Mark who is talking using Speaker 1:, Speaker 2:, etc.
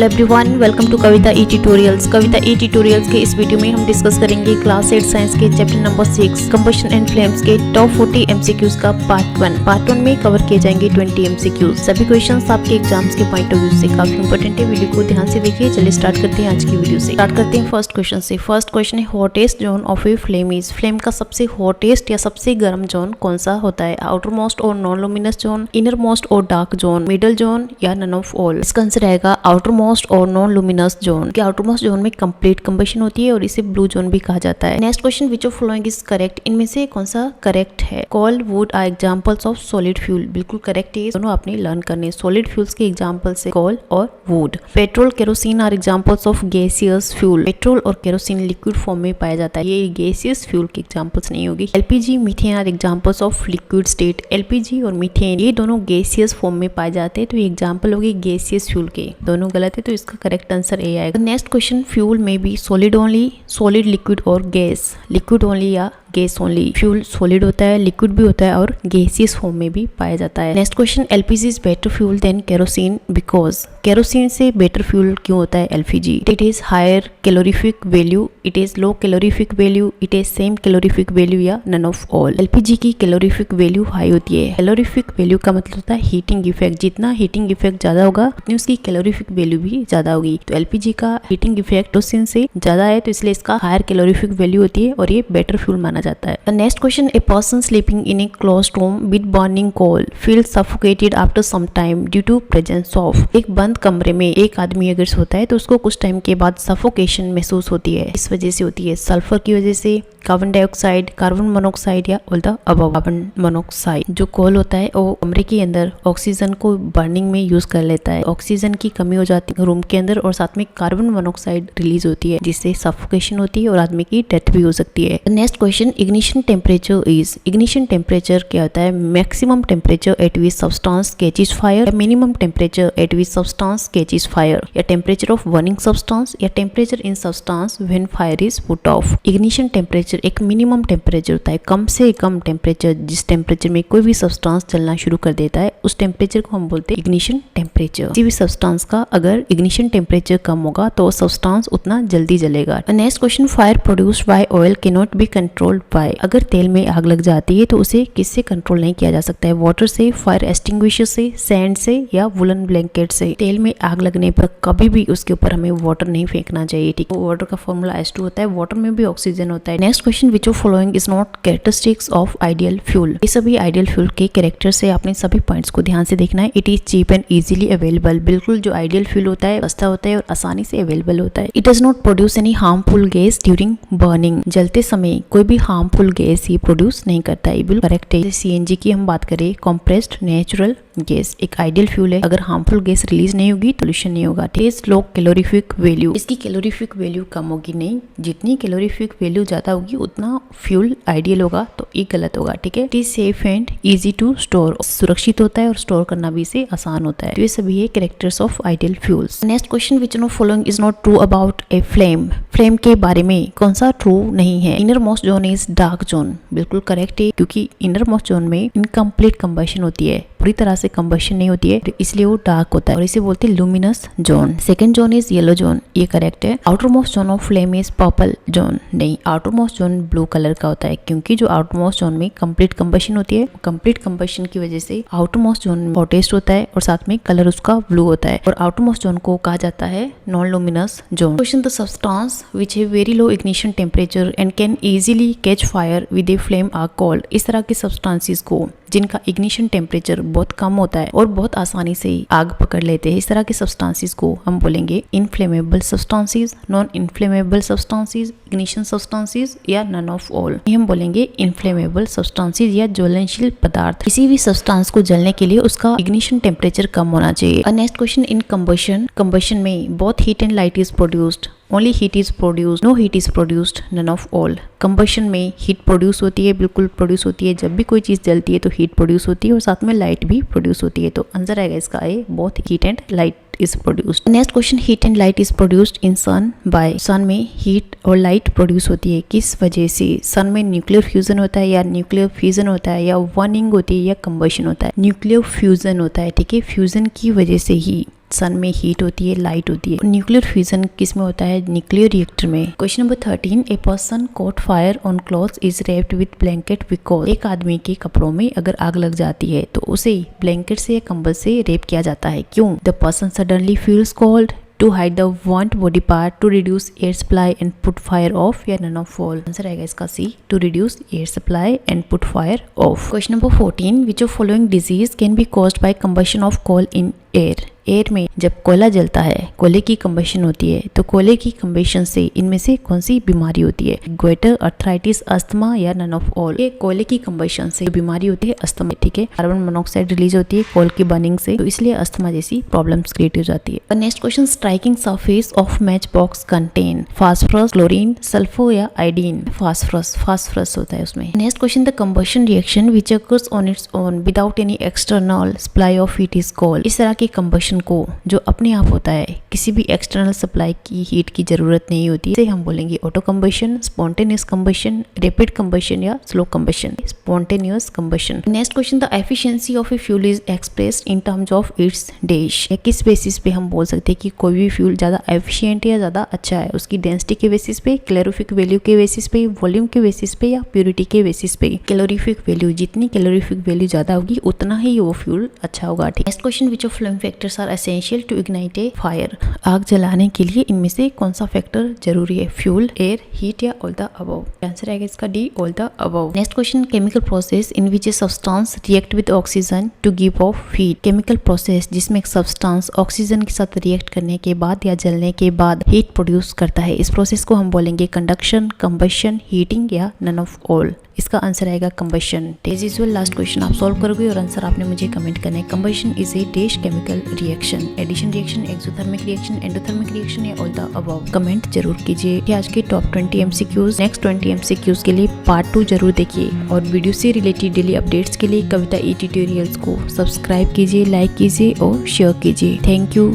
Speaker 1: Hello everyone, welcome to Kavita E tutorials. Kavita E tutorials के इस video में हम डिस्कस करेंगे क्लास 8 साइंस के chapter number 6 combustion and flames के टॉप 40 एमसीक्यूज का पार्ट 1 में कवर किए जाएंगे 20 एमसीक्यूज। सभी क्वेश्चंस आपके एग्जाम्स के पॉइंट ऑफ व्यू से काफी इंपॉर्टेंट है। वीडियो को ध्यान से देखिए। चलिए स्टार्ट करते हैं आज की वीडियो से। स्टार्ट करते हैं फर्स्ट क्वेश्चन से। फर्स्ट क्वेश्चन है hottest zone of a flame is. Flame का सबसे हॉटेस्ट या सबसे गर्म जोन कौन सा होता है? आउटर मोस्ट और non luminous zone, inner most और डार्क जोन, मिडल जोन या नन ऑफ ऑल। इसका आंसर रहेगा आउटर मोस्ट और non luminous zone. Outer most zone में कंप्लीट कंबशन होती है और इसे ब्लू जोन भी कहा जाता है। Next question, which of following is correct? इनमें से कौन सा करेक्ट है? Coal, wood are examples of solid fuel. बिल्कुल करेक्ट है। दोनों आपने लर्न करने। सॉलिड फ्यूल्स के एग्जांपल्स है कोल और wood. Petrol, kerosene are examples of gaseous fuel. Petrol और केरोसिन लिक्विड फॉर्म में पाया जाता है, ये गैसियस फ्यूल के एग्जांपल्स नहीं होगी। LPG, methane are examples of liquid state. LPG और मीथेन ये दोनों गैसियस फॉर्म में पाए जाते हैं, तो ये एग्जांपल होगी गैसियस फ्यूल के। दोनों गलत है, तो इसका करेक्ट आंसर ए आएगा। नेक्स्ट क्वेश्चन, फ्यूल में be solid only, solid, liquid और गैस। लिक्विड ओनली या गैस ओनली। फ्यूल सॉलिड होता है, लिक्विड भी होता है और गैसियस फॉर्म में भी पाया जाता है। Next question, LPG is better fuel than kerosene because. Kerosene से बेटर फ्यूल क्यों होता है LPG? It is higher calorific value, it is low calorific value, it is same calorific value या नन ऑफ ऑल। एलपीजी की calorific value high होती है। Calorific value का मतलब होता है हीटिंग इफेक्ट। जितना हीटिंग इफेक्ट ज्यादा होगा उतनी उसकी कैलोरीफिक वैल्यू भी ज्यादा होगी। तो एलपीजी का हीटिंग इफेक्ट केरोसिन से ज्यादा है, तो इसलिए इसका हायर कैलोरीफिक वैल्यू होती है और ये बेटर फ्यूल माना जाता है। Next question, a person sleeping in a closed room with burning coal feel suffocated after some time due to presence of. एक बंद कमरे में एक आदमी अगर सोता है तो उसको कुछ टाइम के बाद सफोकेशन महसूस होती है। इस वजह से होती है सल्फर की वजह से, कार्बन डाइऑक्साइड, कार्बन मोनोऑक्साइड या all the above. Carbon monoxide जो कोल होता है वो कमरे के अंदर ऑक्सीजन को बर्निंग में यूज कर लेता है। ऑक्सीजन की कमी हो जाती है रूम के अंदर और साथ में कार्बन मोनोऑक्साइड रिलीज होती है, जिससे सफोकेशन होती है और आदमी की डेथ भी हो सकती है। Next question, ignition temperature is. Ignition temperature क्या होता है? Maximum temperature at which substance catches fire, या minimum temperature at which substance catches fire, या टेम्परेचर ऑफ बर्निंग सब्सटेंस, या temperature in substance when fire is put off. Ignition temperature एक minimum temperature होता है, कम से कम टेम्परेचर, जिस temperature में कोई भी सब्सटेंस जलना शुरू कर देता है उस टेम्परेचर को हम बोलते हैं इग्निशन टेम्परेचर। किसी भी सब्सटेंस का अगर इग्निशन टेम्परेचर कम होगा तो सब्सटेंस उतना जल्दी जलेगा। Next question, fire produced by oil can not be controlled by. अगर तेल में आग लग जाती है तो उसे किससे कंट्रोल नहीं किया जा सकता है? वाटर से, फायर एक्सटिंग्विशर से, सैंड से या वुलन ब्लैंकेट से। तेल में आग लगने पर कभी भी उसके ऊपर हमें वाटर नहीं फेंकना चाहिए, ठीक है? वाटर का फॉर्मूला H2 होता है, वाटर में भी ऑक्सीजन होता है। Next question, which of following is not characteristics of ideal fuel. ये सभी आइडियल फ्यूल के कैरेक्टर से आपने सभी पॉइंट्स को ध्यान से देखना है। It is cheap and easily available. बिल्कुल जो आइडियल फ्यूल होता है सस्ता होता है और आसानी से अवेलेबल होता है। It does not produce any harmful gas during burning. जलते समय कोई भी हार्मफुल गैस ही प्रोड्यूस नहीं करता है, बिल्कुल करेक्ट है। सीएनजी की हम बात करें, कंप्रेस्ड नेचुरल गैस एक आइडियल फ्यूल है। अगर हार्मफुल गैस रिलीज नहीं होगी पोल्यूशन नहीं होगा। टेस्ट लो कैलोरीफिक वैल्यू, इसकी कैलोरीफिक वैल्यू कम होगी नहीं, जितनी कैलोरीफिक वैल्यू ज्यादा होगी उतना फ्यूल आइडियल होगा, तो ये गलत होगा, ठीक है? It is safe and easy to store, सुरक्षित होता है और स्टोर करना भी इसे आसान होता है। तो ये सभी है characters of ideal fuels. Next question, which of following is not true about a flame. Flame के बारे में कौन सा ट्रू नहीं है? Inner most zone is dark zone. बिल्कुल करेक्ट है, क्योंकि इनर मोस्ट जोन में इनकम्प्लीट कंबशन होती है, पूरी तरह से कंबशन नहीं होती है, तो इसलिए वो डार्क होता है और इसे बोलते हैं luminous zone. Second zone is yellow zone, ये करेक्ट है। Outermost zone of flame is purple zone. नहीं, outermost zone blue colour का होता है, क्योंकि जो आउटर मोस्ट जोन में कंप्लीट कंबशन होती है, कंप्लीट कंबशन की वजह से आउटर मोस्ट जोन हॉटेस्ट होता है और साथ में कलर उसका ब्लू होता है, और आउटर मोस्ट जोन को कहा जाता है non luminous zone. Question, the substance which have very low ignition temperature and can easily catch fire with a flame are called. इस तरह के सब्सटेंसेस को जिनका इग्निशन टेम्परेचर बहुत कम होता है और बहुत आसानी से आग पकड़ लेते हैं, इस तरह के सब्सटेंसेस को हम बोलेंगे inflammable substances, non inflammable substances, ignition substances या नन ऑफ ऑल। हम बोलेंगे इनफ्लेमेबल सब्सटेंसेस या ज्वलनशील पदार्थ। किसी भी सब्सटेंस को जलने के लिए उसका इग्निशन टेम्परेचर कम होना चाहिए। Next question, in combustion, combustion में both heat and light is produced, only heat is produced, no heat is produced, none of all. Combustion में हीट प्रोड्यूस होती है, बिल्कुल प्रोड्यूस होती है। जब भी कोई चीज जलती है तो हीट प्रोड्यूस होती है और साथ में लाइट भी प्रोड्यूस होती है, तो आंसर आएगा इसका a, both heat and light is produced. Next question, heat and light is produced in sun by। sun में हीट और लाइट प्रोड्यूस होती है किस वजह से? सन में न्यूक्लियर फ्यूजन होता है या न्यूक्लियर फ्यूजन होता है या बर्निंग होती है या कंबशन होता है? न्यूक्लियर फ्यूजन होता है, ठीक है? फ्यूजन की वजह से ही सन में हीट होती है, लाइट होती है। न्यूक्लियर फ्यूजन किस में होता है? न्यूक्लियर रिएक्टर में। Question number 13, a person cot fire on clothes is wrapped with blanket because. एक आदमी के कपड़ों में अगर आग लग जाती है तो उसे ब्लैंकेट से या कंबल से रेप किया जाता है, क्यों? The person suddenly feels cold, to hide the want body part, to reduce air supply and put fire off, या none of all। आंसर आएगा इसका सी, to reduce air supply and put fire off। Question number 14, which of following disease can be caused by combustion of coal in air। Air में जब कोयला जलता है, कोयले की कंबशन होती है, तो कोयले की कंबशन से इनमें से कौन सी बीमारी होती है? गोइटर, अर्थराइटिस, अस्थमा, या नन ऑफ ऑल। ये कोयले की कंबशन से बीमारी होती है अस्थमा, ठीक है। कार्बन मोनोऑक्साइड रिलीज होती है कोल की बर्निंग से, तो इसलिए अस्थमा जैसी प्रॉब्लम्स क्रिएट हो जाती है। Next question, striking surface of match box contain phosphorus, chlorine, sulphur या आयोडीन। फास्फोरस होता है उसमें। Next question, the combustion reaction which occurs on its own without any external supply of heat is called. इस तरह की combustion को जो अपने आप होता है, किसी भी एक्सटर्नल सप्लाई की हीट की जरूरत नहीं होती, इसे हम बोलेंगे auto combustion, spontaneous combustion, rapid combustion या slow combustion. Spontaneous combustion. Next question, the efficiency of a fuel is expressed in terms of its dash. किस बेसिस पे हम बोल सकते हैं कि कोई भी फ्यूल ज्यादा एफिशिएंट है या ज्यादा अच्छा है? उसकी डेंसिटी के बेसिस पे, कैलोरीफिक वैल्यू के बेसिस पे, वॉल्यूम के बेसिस पे, या प्योरिटी के बेसिस पे? कैलोरीफिक वैल्यू, जितनी कैलोरीफिक वैल्यू ज्यादा होगी उतना ही वो फ्यूल अच्छा होगा। Next question, which of flame factors are essential to ignite a fire. आग जलाने के लिए इनमें से कौन सा फैक्टर जरूरी है? फ्यूल, एयर, हीट या ऑल द अबव। आंसर आएगा इसका D, all the above. Next question, chemical process in which a substance react with oxygen to give off heat. Chemical process जिसमें एक सब्सटेंस ऑक्सीजन के साथ react करने के बाद या जलने के बाद हीट प्रोड्यूस करता है, इस प्रोसेस को हम बोलेंगे कंडक्शन, कंबशन, हीटिंग या नन ऑफ ऑल। इसका आंसर आएगा combustion. As usual last question आप सॉल्व करोगे और आंसर आपने मुझे कमेंट करना है। Combustion is a dash chemical reaction, addition reaction, exothermic reaction, endothermic reaction या ऑल द अबव। कमेंट जरूर कीजिए। कि आज के टॉप 20 एमसीक्यूज, नेक्स्ट 20 एमसीक्यूज के लिए पार्ट 2 जरूर देखिए और वीडियो से रिलेटेड डेली अपडेट्स के लिए कविता ई ट्यूटोरियल्स को सब्सक्राइब कीजिए, लाइक कीजिए और शेयर कीजिए। Thank you.